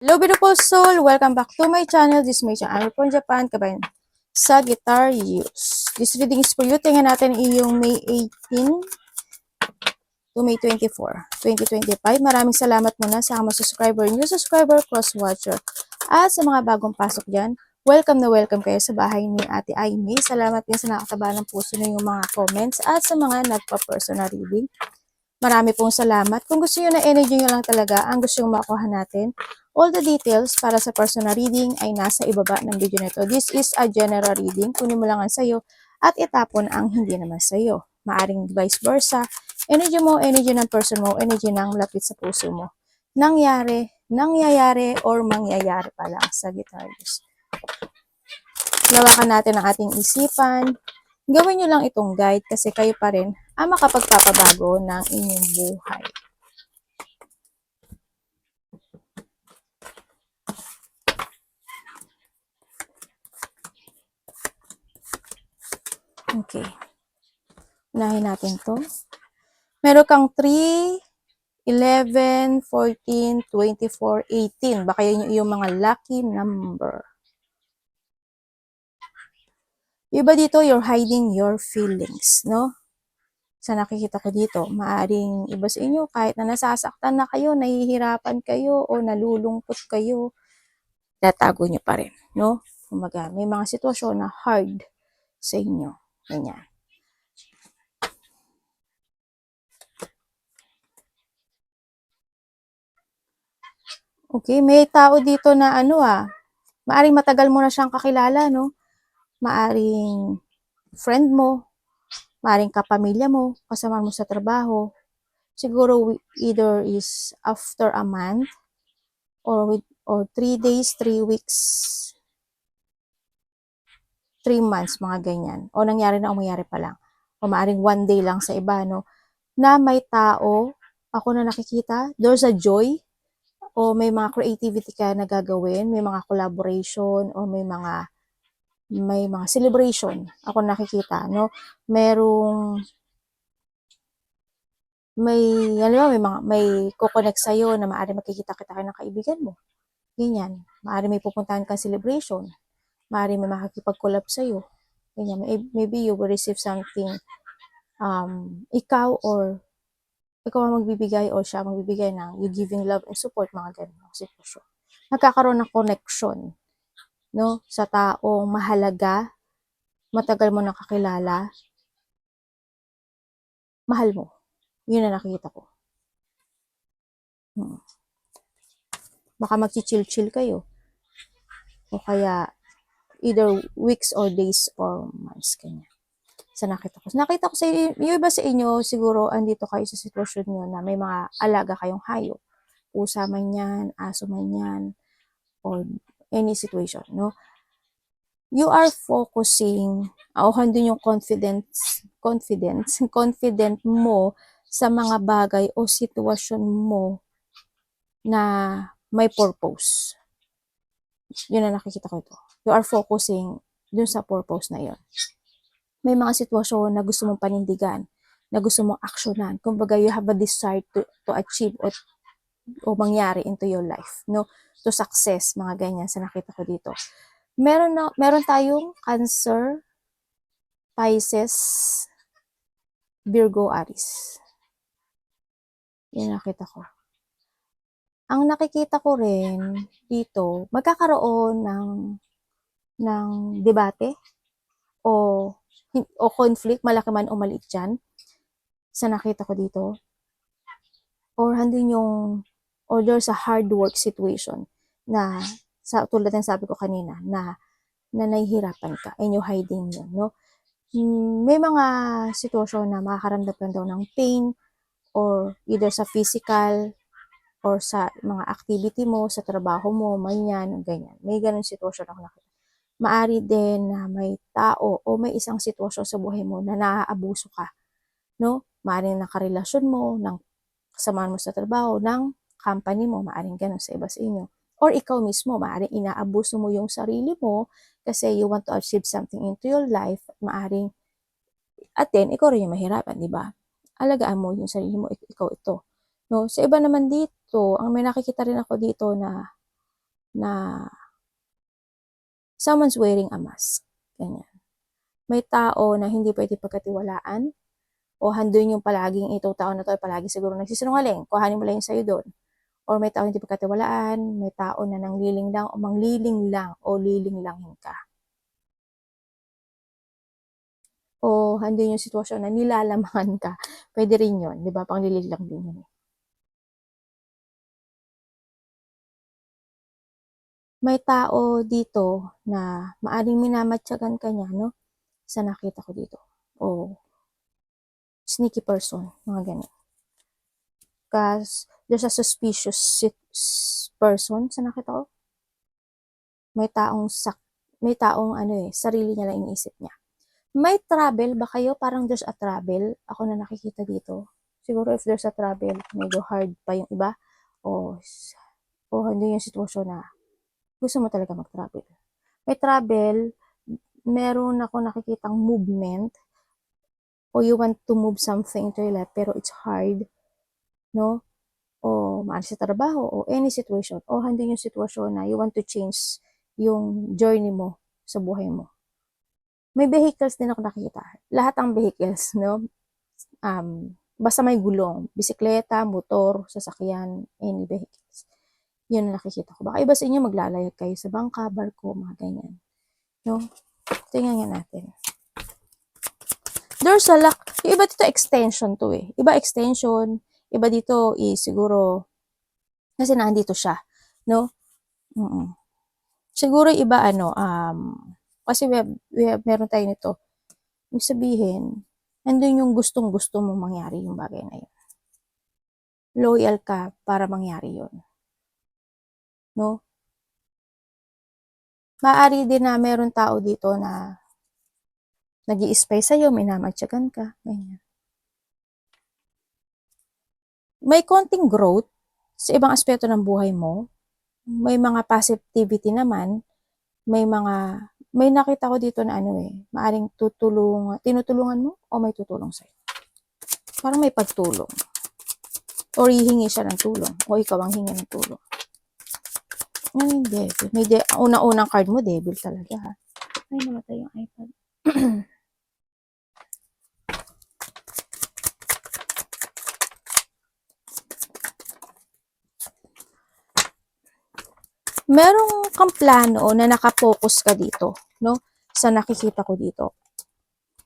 Hello beautiful soul! Welcome back to my channel. This is my channel from Japan, kabayan Sagittarius. This reading is for you. Tingnan natin iyong May 18 to May 24, 2025. Maraming salamat muna sa mga subscriber, new subscriber, cross-watcher. At sa mga bagong pasok dyan, welcome na welcome kayo sa bahay ni Ate Aimee. Salamat din sa nakataba ng puso na yung mga comments at sa mga nagpa-personal reading. Marami pong salamat. Kung gusto nyo na energy nyo lang talaga, ang gusto nyo makuha natin, all the details para sa personal reading ay nasa ibaba ng video na ito. This is a general reading. Kunin mo lang ang sayo at itapon ang hindi naman sayo. Maaring vice versa. Energy mo, energy ng person mo, energy ng lapit sa puso mo. Nangyayari, or mangyayari pa lang sa Sagittarius. Lawakan natin ang ating isipan. Gawin nyo lang itong guide kasi kayo pa rin ang makapagpapabago ng inyong buhay. Okay. Unahin natin to. Meron kang 3, 11, 14, 24, 18. Baka yun yung mga lucky number. Iba dito, you're hiding your feelings, no? Sa nakikita ko dito, maaring iba sa inyo, kahit na nasasaktan na kayo, nahihirapan kayo, o nalulungkot kayo, tatago nyo pa rin, no? Kumaga, may mga sitwasyon na hard sa inyo. Ganyan. Okay, may tao dito na maaring matagal mo na siyang kakilala, no? Maaring friend mo, maaring kapamilya mo, kasama mo sa trabaho. Siguro either is after a month or 3 days, 3 weeks, 3 months, mga ganyan. O nangyari na o mangyari pa lang. O maaring 1 day lang sa iba, no? Na may tao, ako na nakikita, there's a joy, o may mga creativity ka na gagawin, may mga collaboration, o may mga celebration ako nakikita, no? May kukonek sa'yo na maaari makikita-kita kayo ng kaibigan mo. Ganyan. Maaari may pupuntahan kang celebration. Maaari may makakipag-collab sa'yo. Ganyan. Maybe you will receive something, ikaw ang magbibigay or siya magbibigay ng you giving love and support, mga ganun sitwasyon. Nagkakaroon ng connection, no? Sa taong mahalaga, matagal mo nakakilala, mahal mo. Yun na nakikita ko. Baka magchichill-chill kayo. O kaya, either weeks or days or months, kanya. Sa nakita ko. Nakita ko sa yung iba sa inyo, siguro andito kayo sa sitwasyon nyo na may mga alaga kayong hayop. Pusa man yan, aso man yan, or any situation, no? You are focusing, andun yung confident mo sa mga bagay o sitwasyon mo na may purpose. Yun na nakikita ko ito. You are focusing dun sa purpose na yun. May mga sitwasyon na gusto mong panindigan, na gusto mong aksyonan. Kumbaga, you have a desire to achieve o mangyari into your life, no? To success, mga ganyan sa nakita ko dito. Meron tayong Cancer, Pisces, Virgo, Aries. Yan nakita ko. Ang nakikita ko rin dito, magkakaroon ng debate o conflict, malaki man o maliit dyan, sa nakita ko dito. Or there's a hard work situation na, tulad ng sabi ko kanina, na nahihirapan ka and you're hiding yun, no? May mga sitwasyon na makakaramdam ka daw ng pain, or either sa physical or sa mga activity mo, sa trabaho mo, ganyan. May ganun sitwasyon ako nakita. Maari din na may tao o may isang sitwasyon sa buhay mo na naaabuso ka, no? Maaring nakarelasyon mo, ng kasama mo sa trabaho, ng company mo, maaring ganun sa iba sa inyo. Or ikaw mismo, maaring inaabuso mo yung sarili mo kasi you want to achieve something into your life, maaring, at then, ikaw rin yung mahirapan, di ba? Alagaan mo yung sarili mo, ikaw ito. No? Sa iba naman dito, may nakikita rin ako dito na na someone's wearing a mask. Ganyan. May tao na hindi pwede pagkatiwalaan o handun yung palaging itong tao na to ay palagi siguro nagsisinungaling, kuhanin mo lang yung sa'yo doon. Or may tao hindi pagkatiwalaan, may tao na nangliling lang o mangliling lang o lilinglangin ka. O handun yung sitwasyon na nilalamangan ka. Pwede rin yun, di ba? Panglilig lang din yun. May tao dito na maaring minamatyagan ka niya, no? Sa nakita ko dito. O sneaky person, mga ganyan. Kasi there's a suspicious person sa nakita ko. May taong sarili niya lang iniisip niya. May travel ba kayo? Parang there's a travel. Ako na nakikita dito. Siguro if there's a travel, medyo hard pa yung iba. O hindi yung sitwasyon na gusto mo talaga mag-travel. May travel, meron ako nakikitang movement o you want to move something to your life pero it's hard, no? O maalis sa trabaho o any situation o hindi yung sitwasyon na you want to change yung journey mo sa buhay mo. May vehicles din ako nakikita. Lahat ang vehicles, no? Basta may gulong. Bisikleta, motor, sasakyan, any vehicles. Yun ang nakikita ko. Baka iba sa inyo maglalayag kayo sa bangka, barko, mga ganyan. No? Tingnan nga natin. There's a lock. Yung iba dito extension to eh. Iba extension. Iba dito siguro kasi nandito siya. No? Siguro iba kasi meron tayo nito. Ibig sabihin, nandun yung gustong-gusto mong mangyari yung bagay na yun. Loyal ka para mangyari yun. No? Maaari din na meron tao dito na nag-i-spy sa'yo, may namatsyagan ka, ganyan. May konting growth sa ibang aspeto ng buhay mo. May mga positivity naman. May nakita ko dito na maaring tinutulungan mo o may tutulong sa'yo. Parang may pagtulong. Or hihingi siya ng tulong. O ikaw ang hingi ng tulong. Ano yung devil? Unang card mo, devil talaga ha. Ay, namatay yung iPad. Merong kang plano na nakapokus ka dito, no? Sa nakikita ko dito.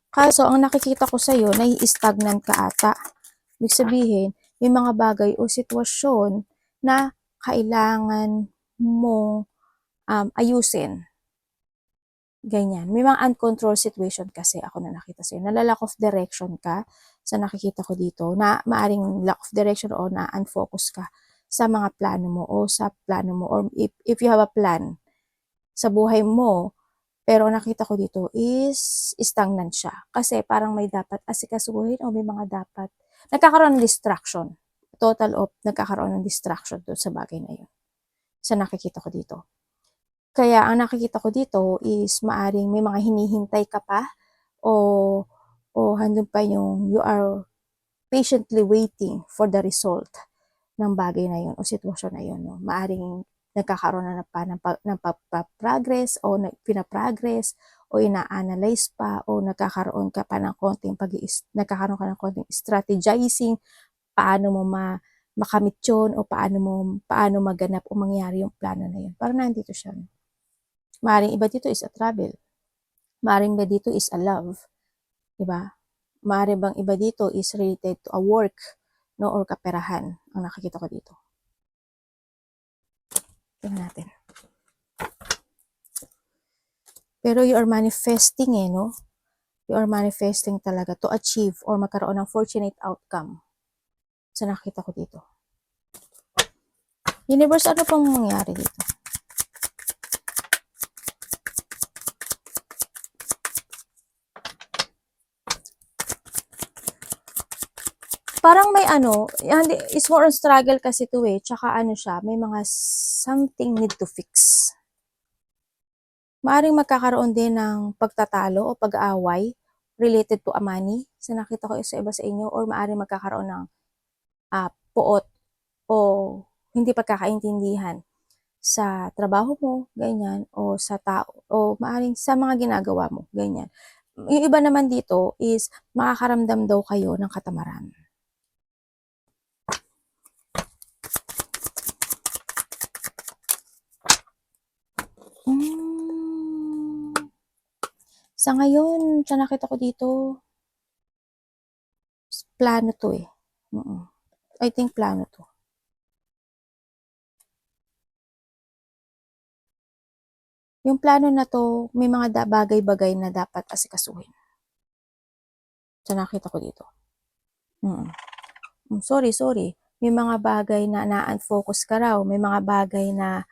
Kaso, ang nakikita ko sa'yo, nai-stagnant ka ata. Ibig sabihin, may mga bagay o sitwasyon na kailangan mong ayusin. Ganyan. May mga uncontrolled situation kasi ako na nakita sa'yo. Nala-lack of direction ka sa nakikita ko dito. Na maaring lack of direction o na unfocus ka sa mga plano mo o sa plano mo. Or if you have a plan sa buhay mo, pero nakita ko dito is stagnant siya. Kasi parang may dapat asikasuhin o may mga dapat. Nagkakaroon ng distraction. Total of nagkakaroon ng distraction doon sa bagay na yun. Sa nakikita ko dito. Kaya ang nakikita ko dito is maaring may mga hinihintay ka pa o handun pa yung you are patiently waiting for the result ng bagay na yun o sitwasyon na yun. No? Maaring nagkakaroon na ng progress o pinaprogress o ina-analyze pa o nagkakaroon ka ng konting strategizing paano mo makamit yun o paano maganap o mangyari yung plano na yun. Parang nandito siya. Maaring iba dito is a travel. Maaring iba dito is a love. Diba? Maaring bang iba dito is related to a work, no, or kaperahan ang nakikita ko dito. Tingnan natin. Pero you are manifesting no? You are manifesting talaga to achieve or magkaroon ng fortunate outcome. So nakita ko dito. Universe, ano pang mangyari dito? Parang may is more on struggle kasi to tsaka siya, may mga something need to fix. Maaring magkakaroon din ng pagtatalo o pag-aaway related to a money. So nakita ko sa iba sa inyo or maaring magkakaroon ng puot o hindi pagkakaintindihan sa trabaho mo, ganyan, o sa tao, o maaring sa mga ginagawa mo, ganyan. Yung iba naman dito is makakaramdam daw kayo ng katamaran. Hmm. Sa ngayon, sa nakita ko dito, plano to eh. I think plano to. Yung plano na to, may mga bagay-bagay na dapat asikasuhin. Sa nakita ko dito. Sorry. May mga bagay na na-unfocus ka raw. May mga bagay na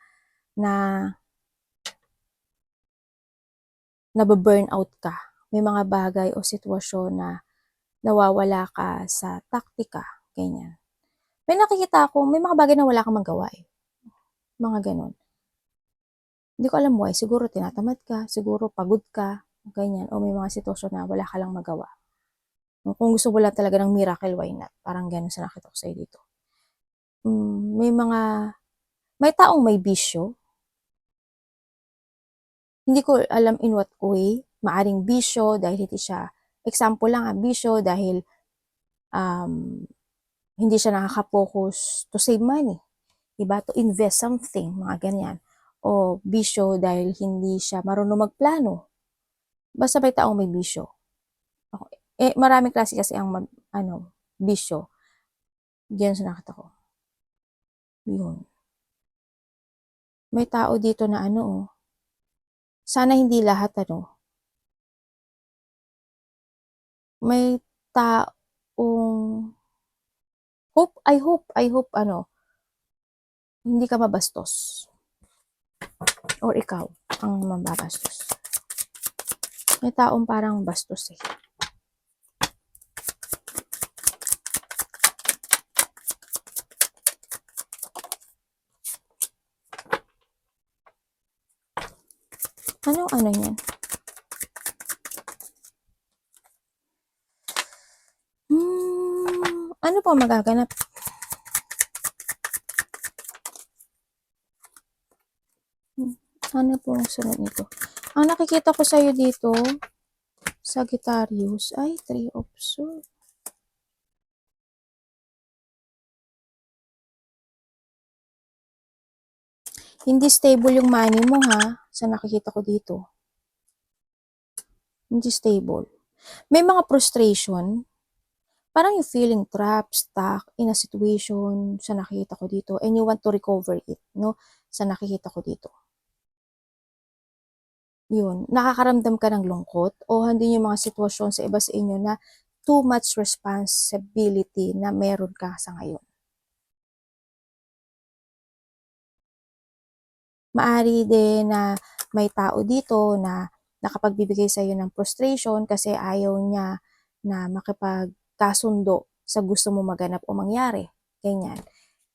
nababurn out ka. May mga bagay o sitwasyon na nawawala ka sa taktika. Ganyan. May nakikita ako, may mga bagay na wala kang magawa eh. Mga ganon. Hindi ko alam why. Siguro tinatamad ka, siguro pagod ka, ganyan. O may mga sitwasyon na wala ka lang magawa. Kung gusto mo lang talaga ng miracle, why not? Parang ganon sa nakita ko sa'yo dito. May taong may bisyo. Hindi ko alam in what way. Maaring bisyo dahil hindi siya, example lang bisyo dahil hindi siya nakaka-focus to save money. Diba? To invest something, mga ganyan. O bisyo dahil hindi siya marunong magplano. Basta may taong may bisyo. Okay. Maraming klase kasi ang bisyo. Diyan sa nakita ko. Yun. May tao dito na sana hindi lahat may taong I hope hindi ka mabastos. Or ikaw ang mababastos. May taong parang bastos eh. Ano yan? Ano po magaganap? Ano po ang sunod nito? Ang nakikita ko sa'yo dito, Sagittarius, ay 3 of Swords. Hindi stable yung money mo ha, sa nakikita ko dito. Hindi stable. May mga frustration, parang you feeling trapped, stuck in a situation sa nakikita ko dito and you want to recover it, no? Sa nakikita ko dito. Yun, nakakaramdam ka ng lungkot o hindi yung mga sitwasyon sa iba sa inyo na too much responsibility na meron ka sa ngayon. Maari din na may tao dito na nakapagbibigay sa iyo ng frustration kasi ayaw niya na makipagkasundo sa gusto mo maganap o mangyari. Ganyan.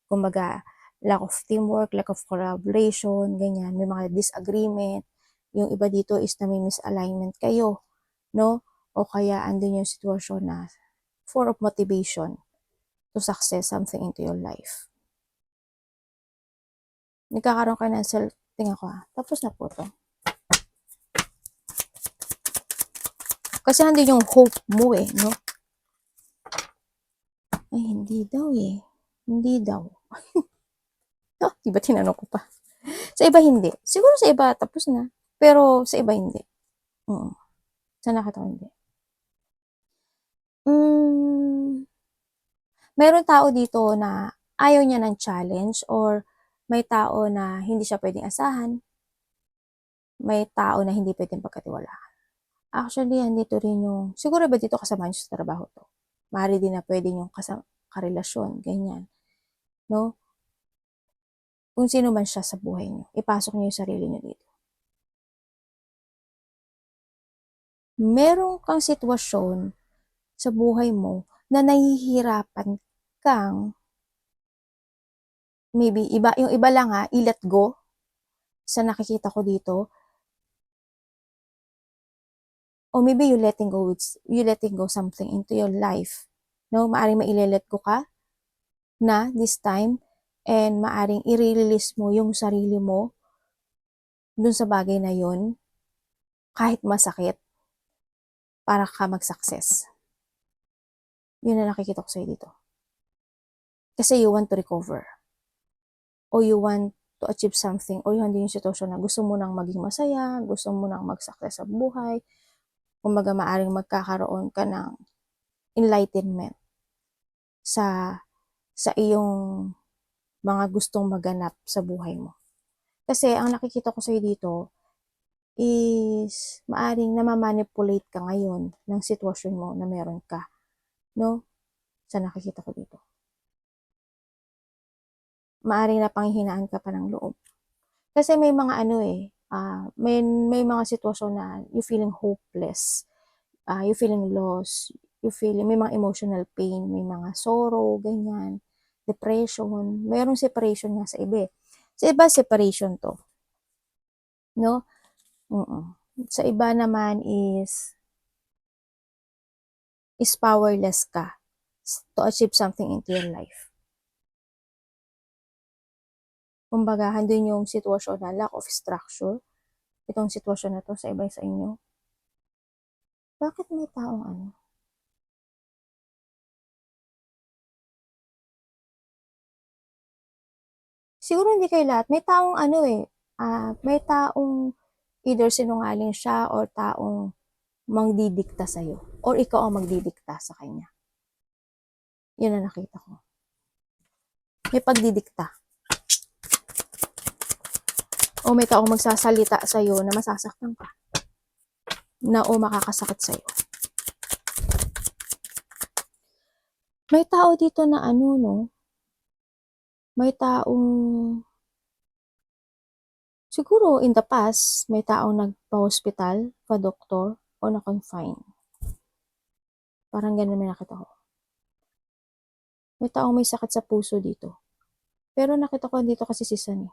Kumbaga, lack of teamwork, lack of collaboration, ganyan. May mga disagreement. Yung iba dito is na may misalignment kayo, no? O kaya andun yung sitwasyon na for of motivation to success something into your life. Nagkakaroon ka ng tingnan ko tapos na po to. Kasi hindi yung hope mo eh, no? Ay, hindi daw eh. Hindi daw. Diba tinanong ko pa? Sa iba hindi. Siguro sa iba tapos na. Pero sa iba hindi. Sa nakita ko hindi. Meron tao dito na ayaw niya ng challenge or may tao na hindi siya pwedeng asahan. May tao na hindi pwedeng pagkatiwalaan. Actually, andito rin yung, siguro ba dito kasama niyo sa trabaho to? Maaari din na pwede yung karelasyon, ganyan. No? Kung sino man siya sa buhay niyo, ipasok niyo yung sarili niyo dito. Meron kang sitwasyon sa buhay mo na nahihirapan kang maybe yung iba lang i-let go sa nakikita ko dito. O maybe you letting go something into your life. No, maaring mailelet go ka na this time and maaring i-release mo yung sarili mo dun sa bagay na yun, kahit masakit, para ka mag-success. Yun ang nakikita ko sa'yo dito. Kasi you want to recover. O you want to achieve something, o hindi yung sitwasyon na gusto mo nang maging masaya, gusto mo nang mag-success sa buhay, kumbaga maaring magkakaroon ka ng enlightenment sa iyong mga gustong maganap sa buhay mo. Kasi ang nakikita ko sa'yo dito is maaring namamanipulate ka ngayon ng sitwasyon mo na meron ka. No? Sa nakikita ko dito. Maaring napanghihinaan ka pa ng loob. Kasi may mga may mga sitwasyon na you feeling hopeless, you feeling lost, may mga emotional pain, may mga sorrow, ganyan, depression, mayroong separation nga sa iba. Sa iba, separation to. No? Sa iba naman is powerless ka to achieve something into your life. Kumbaga, handun yung sitwasyon na lack of structure. Itong sitwasyon na to sa iba sa inyo. Bakit may taong ano? Siguro hindi kayo lahat. May taong may taong either sinungaling siya or taong magdidikta sa'yo. Or ikaw ang magdidikta sa kanya. Yun ang nakita ko. May pagdidikta. O may taong magsasalita sa'yo na masasaktan ka. Na o makakasakit sa'yo. May tao dito na may taong siguro in the past, may taong nagpa-hospital, pa-doktor, o na-confine. Parang ganun may nakita ko. May taong may sakit sa puso dito. Pero nakita ko dito kasi si San.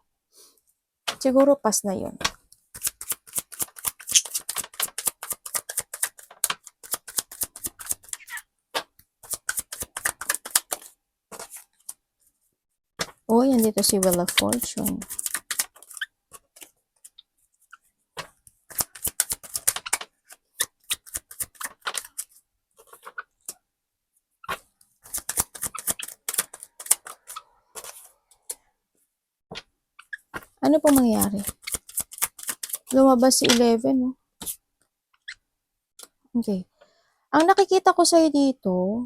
Siguro pas na yun. Oh, yan dito si Wheel of Fortune. Ano po mangyari? Lumabas si 11, no? Okay. Ang nakikita ko sa'yo dito,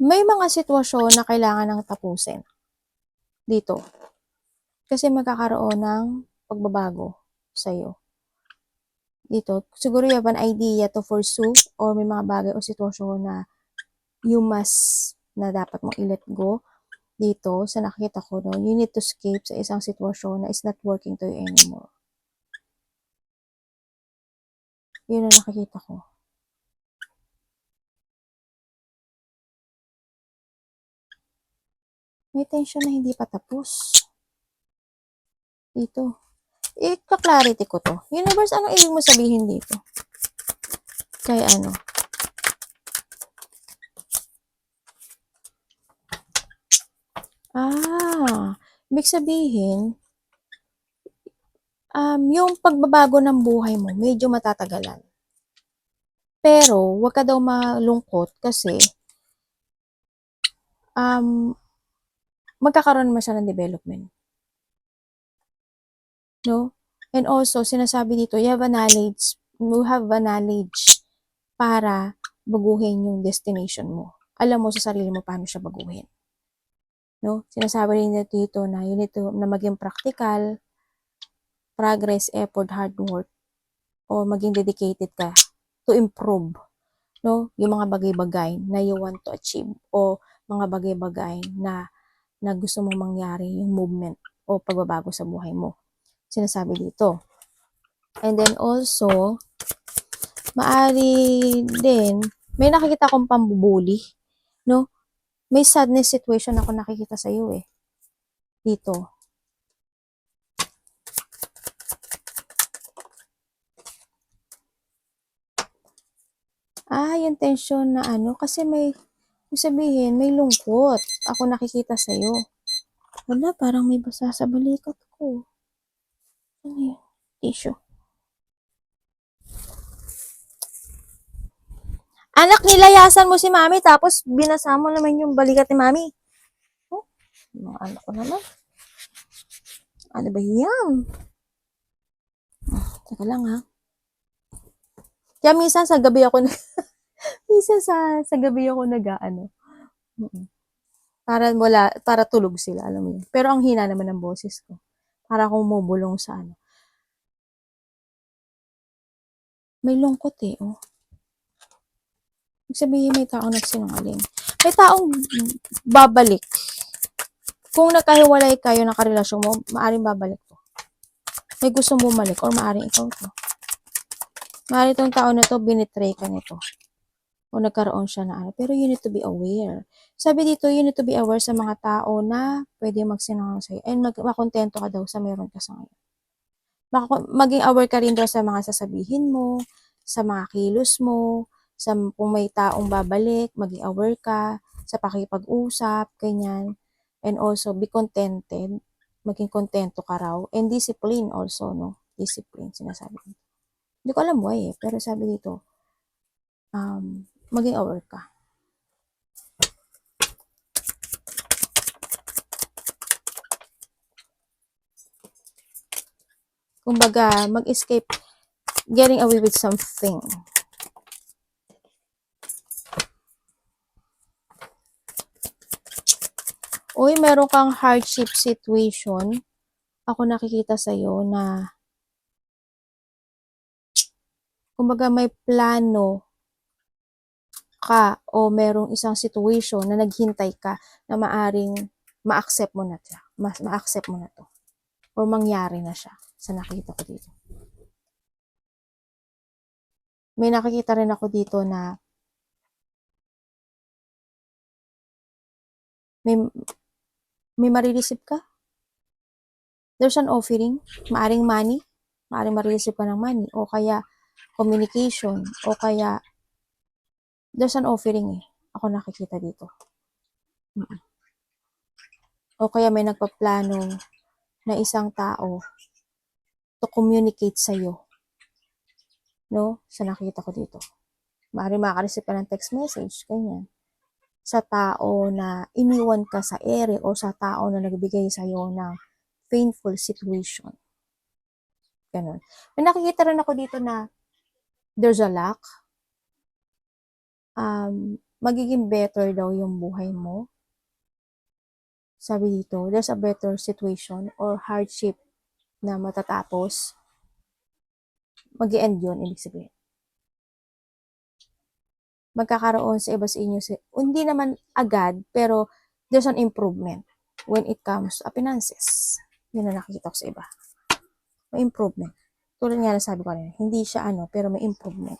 may mga sitwasyon na kailangan ng tapusin. Dito. Kasi magkakaroon ng pagbabago sa'yo. Dito. Siguro you have an idea to pursue or may mga bagay o sitwasyon na you must na dapat mong i-let go. Dito, sa nakikita ko, no, you need to escape sa isang sitwasyon na is not working to you anymore. Yun ang nakikita ko. May tension na hindi pa tapos. Dito. Ika-clarity ko to. Universe, anong ibig mo sabihin dito? Kaya ano? Ibig sabihin, yung pagbabago ng buhay mo, medyo matatagalan. Pero, wag ka daw malungkot kasi, magkakaroon naman siya ng development. No? And also, sinasabi dito, you have a knowledge para baguhin yung destination mo. Alam mo sa sarili mo paano siya baguhin. No? Sinasabi rin dito na you need to na maging practical, progress, effort, hard work, o maging dedicated ka to improve, no? Yung mga bagay-bagay na you want to achieve o mga bagay-bagay na gusto mong mangyari, yung movement o pagbabago sa buhay mo. Sinasabi dito. And then also, maari din, may nakikita akong pambubuli, no? May sadness situation ako nakikita sa iyo dito. Yung tension na kasi may Ibig sabihin, may lungkot. Ako nakikita sa'yo. Wala, parang may basa sa balikat ko. Ano yun? Tissue. Anak, nilayasan mo si mami, tapos binasa mo naman yung balikat ni mami. Oh, mga anak ko naman. Ano ba yan? Teka lang ha. Kaya minsan sa gabi ako minsan sa gabi ako nag-aano. Para tulog sila, alam mo yun. Pero ang hina naman ng boses ko. Para akong mubulong sa ano. May lungkot eh, oh. Ibig sabihin may taong nagsinungaling. May taong babalik. Kung nagkahiwalay kayo ng karelasyon mo, maaring babalik to. May gusto bumalik or maaring ikaw to. Maaring itong tao na to, binitray ka nito. O nagkaroon siya na ano. Pero you need to be aware. Sabi dito, you need to be aware sa mga tao na pwede magsinungaling sa'yo. And makontento ka daw sa meron ka sa ngayon. Maging aware ka rin daw sa mga sasabihin mo, sa mga kilos mo, sa kung may taong babalik, maging aware ka sa pakikipag-usap, ganyan. And also, be contented. Maging kontento ka raw. And discipline also, no? Discipline, sinasabi dito. Hindi ko alam why eh, pero sabi dito, maging aware ka. Kumbaga, mag-escape, getting away with something. Uy, meron kang hardship situation. Ako nakikita sa'yo na kumbaga may plano ka o merong isang situation na naghintay ka na maaring ma-accept mo na siya. Ma-accept mo na to. Or mangyari na siya sa nakita ko dito. May nakikita rin ako dito na may marireceive ka. There's an offering, maaring money, maaring marireceive ka ng money, o kaya communication, o kaya there's an offering eh. Ako nakikita dito. O kaya may nagpaplano na isang tao to communicate sa'yo. No? Sa nakita ko dito. Maaring makareceive ka ng text message, ganyan. Sa tao na iniwan ka sa ere o sa tao na nagbigay sa'yo ng painful situation. Ganun. May nakikita rin ako dito na there's a lack. Magiging better daw yung buhay mo. Sabi dito, there's a better situation or hardship na matatapos. Mag-i-end yun, ibig sabihin. Magkakaroon sa iba sa inyo, hindi naman agad, pero there's an improvement when it comes to finances. Yun na nakikita ko sa iba. May improvement. Tulad nga na sabi ko rin, hindi siya pero may improvement.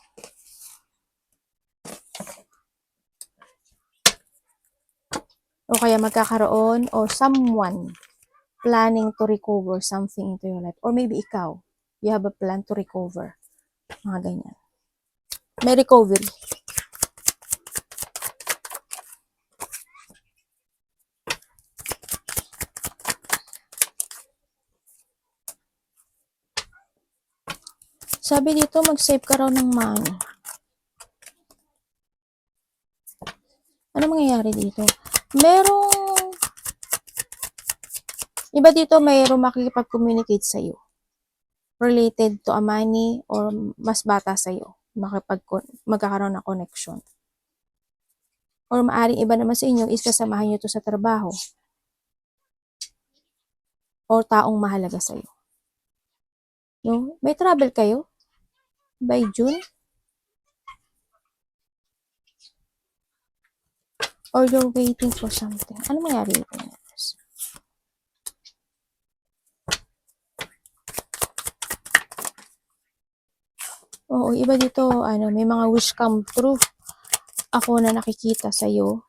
O kaya magkakaroon or someone planning to recover something into your life. Or maybe ikaw, you have a plan to recover. Mga ganyan. May recovery. Sabi dito, mag-save ka raw ng money. Ano mangyayari dito? Iba dito, mayroong makikipag-communicate sa'yo. Related to a money or mas bata sa'yo. Magkakaroon ng connection. Or maaring iba naman sa inyo is kasamahan nyo to sa trabaho. Or taong mahalaga sa'yo. No? May travel kayo? By June? Or you're waiting for something. Ano mangyari dito? Oo, iba dito, may mga wish come true. Ako na nakikita sa'yo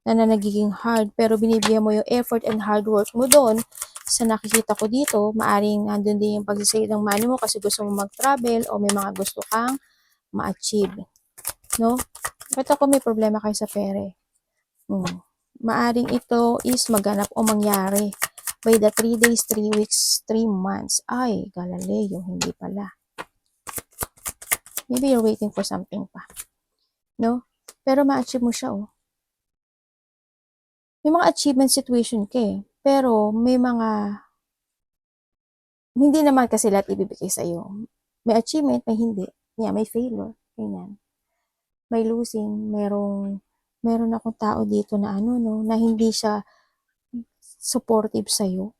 na nagiging hard, pero binibigyan mo yung effort and hard work mo doon sa nakikita ko dito. Maaring nandun din yung pagsisave ng money mo kasi gusto mo mag-travel o may mga gusto kang ma-achieve. No? Ito ko may problema kayo sa pere. Maaring ito is maganap o mangyari by the 3 days, 3 weeks, 3 months. Ay, Galileo, hindi pala. Maybe you're waiting for something pa. No? Pero ma-achieve mo siya, oh. May mga achievement situation ka eh. Pero may mga, hindi naman kasi lahat ibibigay sa'yo. May achievement, may hindi. Yeah, may failure. Ganyan. May losing, meron akong tao dito na na hindi siya supportive sa'yo.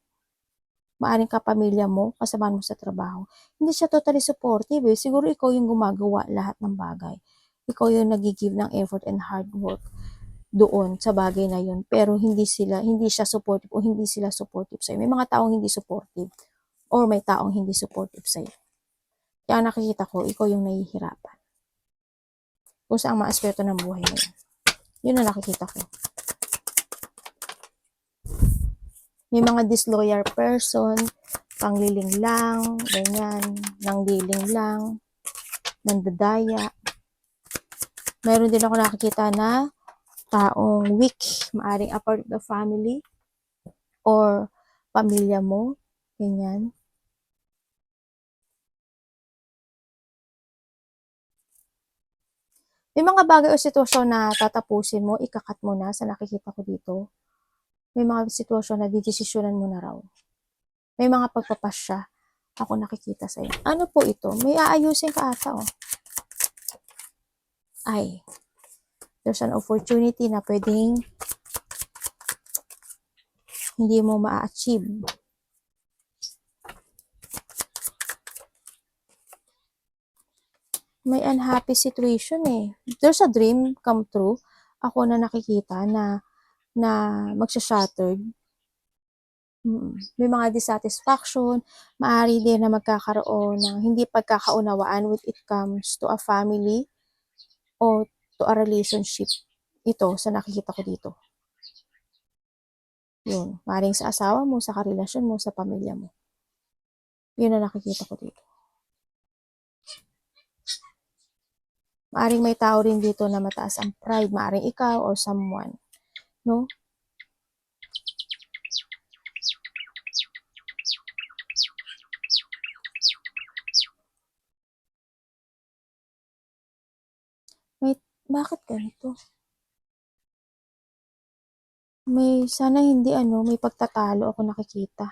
Maaring kapamilya mo, kasamahan mo sa trabaho. Hindi siya totally supportive eh. Siguro ikaw yung gumagawa lahat ng bagay. Ikaw yung nag-give ng effort and hard work doon sa bagay na yun. Pero hindi siya supportive o hindi sila supportive sa'yo. May mga taong hindi supportive or may taong hindi supportive sa'yo. Kaya nakikita ko, ikaw yung nahihirapan. Kung saan mga aspeto ng buhay mo yan. Yun ang nakikita ko. May mga disloyal person, pangliling lang, ganyan, nangdiling lang, nandadaya. Mayroon din ako nakikita na taong weak, maaring a part of the family or pamilya mo, ganyan. May mga bagay o sitwasyon na tatapusin mo, ikakat mo na sa nakikita ko dito. May mga sitwasyon na didesisyonan mo na raw. May mga pagpapasya ako nakikita sa'yo. Ano po ito? May aayusin ka ata, oh. Ay, there's an opportunity na pwedeng hindi mo ma-achieve. May unhappy situation eh. There's a dream come true. Ako na nakikita na magsha-shattered. May mga dissatisfaction, maaari din na magkakaroon ng hindi pagkakaunawaan when it comes to a family o to a relationship. Ito, sa nakikita ko dito. Yun, maaaring sa asawa mo, sa karelasyon mo, sa pamilya mo. Yun ang nakikita ko dito. Maaring may tao rin dito na mataas ang pride, maaring ikaw or someone, no? Bakit ganito? Sana hindi may pagtatalo ako nakikita.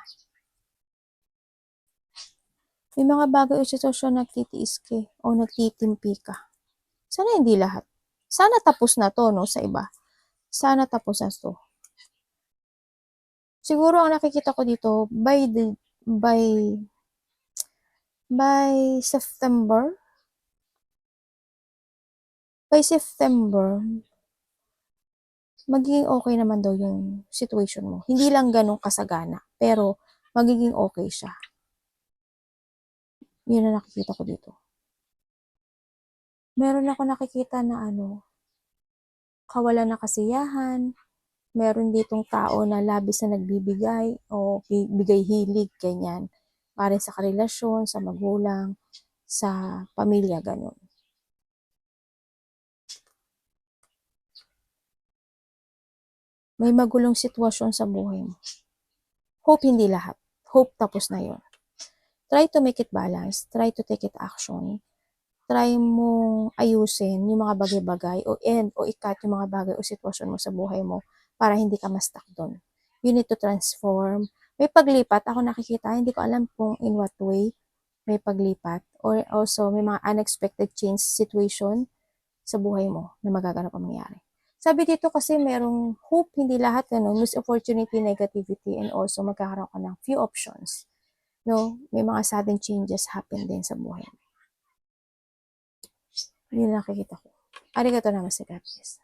May mga bagay o sitwasyon nagtitiis ka o nagtitimpi ka. Sana hindi lahat. Sana tapos na to, no, sa iba. Sana tapos na to. Siguro ang nakikita ko dito, by September, magiging okay naman daw yung situation mo. Hindi lang ganun kasagana, pero magiging okay siya. Yun ang nakikita ko dito. Meron ako nakikita na kawalan ng kasiyahan. Meron ditong tao na labis na nagbibigay o bigay hilig, ganyan. Para sa karelasyon, sa magulang, sa pamilya, ganun. May magulong sitwasyon sa buhay mo. Hope hindi lahat. Hope tapos na yon. Try to make it balance. Try to take it action. Try mong ayusin yung mga bagay-bagay o ikat yung mga bagay o sitwasyon mo sa buhay mo para hindi ka ma-stuck doon. You need to transform. May paglipat. Ako nakikita, hindi ko alam kung in what way may paglipat. Or also, may mga unexpected change situation sa buhay mo na magaganap ang mangyari. Sabi dito kasi merong hope, hindi lahat, miss opportunity, negativity, and also magkakaroon ka ng few options. No? May mga sudden changes happen din sa buhay mo. Yun nakikita ko. Arigato namaste, God bless.